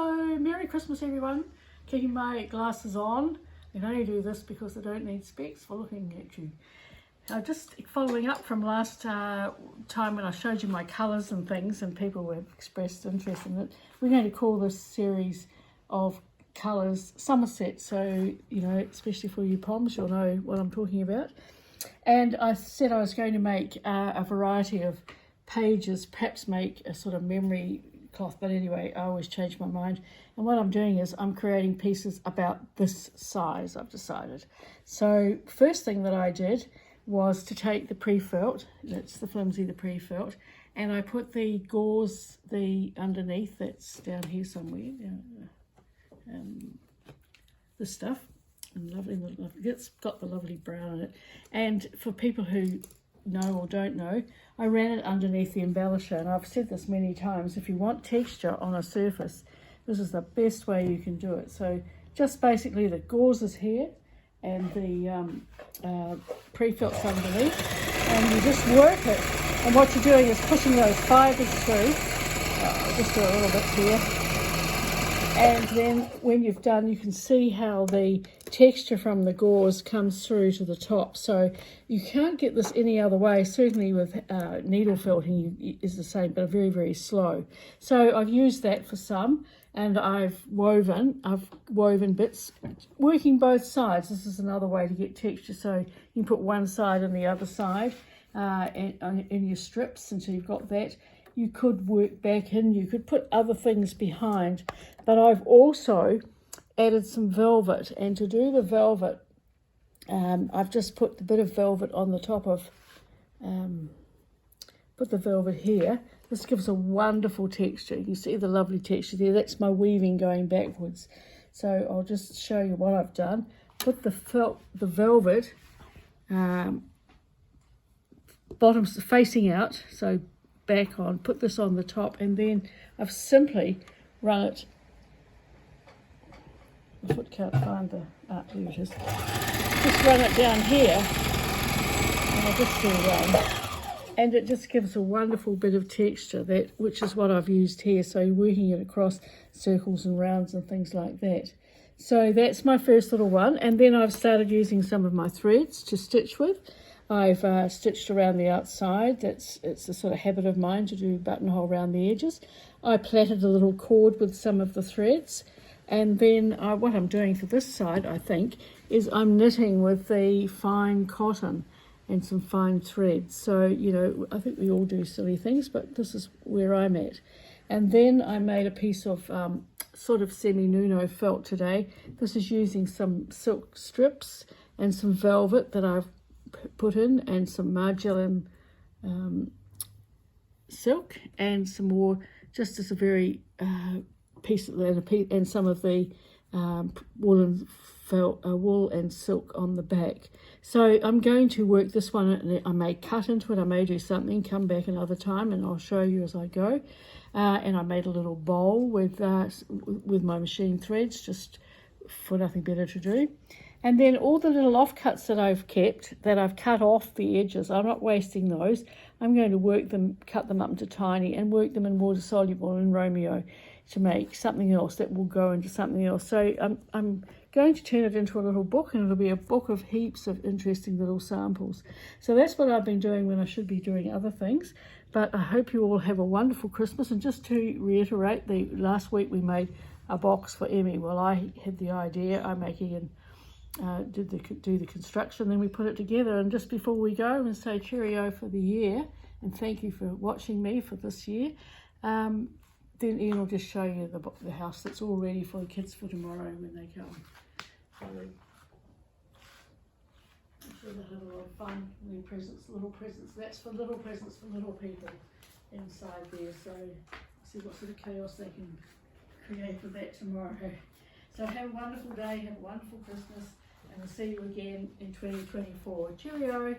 Hello, Merry Christmas everyone. Keeping my glasses on. I only do this because I don't need specs for looking at you. Just following up from last time when I showed you my colours and things, and people have expressed interest in it. We're going to call this series of colours Somerset, so you know, especially for you Poms, you'll know what I'm talking about. And I said I was going to make a variety of pages, perhaps make a sort of memory cloth, but anyway, I always change my mind. And what I'm doing is I'm creating pieces about this size, I've decided. So first thing that I did was to take the pre-felt, that's the flimsy, the pre-felt, and I put the gauze, the underneath, that's down here somewhere, this stuff, and lovely, it's got the lovely brown in it. And for people who know or don't know, I ran it underneath the embellisher, and I've said this many times, if you want texture on a surface, this is the best way you can do it. So just basically the gauze is here and the pre-felt's underneath, and you just work it, and what you're doing is pushing those fibres through. I'll just do a little bit here, and then when you've done, you can see how the texture from the gauze comes through to the top. So you can't get this any other way. Certainly with needle felting is the same, but very, very slow. So I've used that for some, and I've woven bits, working both sides. This is another way to get texture. So you can put one side and the other side in your strips until you've got that. You could work back in, you could put other things behind, but I've also added some velvet, and to do the velvet, I've just put a bit of velvet on the top of, put the velvet here. This gives a wonderful texture. You see the lovely texture there. That's my weaving going backwards. So I'll just show you what I've done. Put the velvet bottoms facing out, so back on, put this on the top, and then I've simply run it, my foot can't find the, there it is, just run it down here, and I'll just do and it just gives a wonderful bit of texture, which is what I've used here, so working it across circles and rounds and things like that. So that's my first little one, and then I've started using some of my threads to stitch with. I've stitched around the outside. It's a sort of habit of mine to do buttonhole around the edges. I plaited a little cord with some of the threads, and then what I'm doing for this side, I think, is I'm knitting with the fine cotton and some fine threads. So, you know, I think we all do silly things, but this is where I'm at. And then I made a piece of sort of semi-nuno felt today. This is using some silk strips and some velvet that I've put in, and some Margilan silk, and some more, just as a very piece of that, and some of the wool and silk on the back. So I'm going to work this one, and I may cut into it, I may do something, come back another time, and I'll show you as I go. And I made a little bowl with my machine threads, just for nothing better to do. And then all the little offcuts that I've kept, that I've cut off the edges, I'm not wasting those. I'm going to work them, cut them up into tiny, and work them in water soluble in Romeo to make something else that will go into something else. So I'm going to turn it into a little book, and it'll be a book of heaps of interesting little samples. So that's what I've been doing when I should be doing other things. But I hope you all have a wonderful Christmas. And just to reiterate, last week we made a box for Emmy. Well, I had the idea, I'm making an do the construction, then we put it together. And just before we go and say cheerio for the year, and thank you for watching me for this year, then Ian will just show you the house that's all ready for the kids for tomorrow when they come. So I'm sure they'll have a lot of fun. Little presents. That's for little presents for little people inside there. So see what sort of chaos they can create with that tomorrow. So have a wonderful day, have a wonderful Christmas, and we'll see you again in 2024. Cheerio!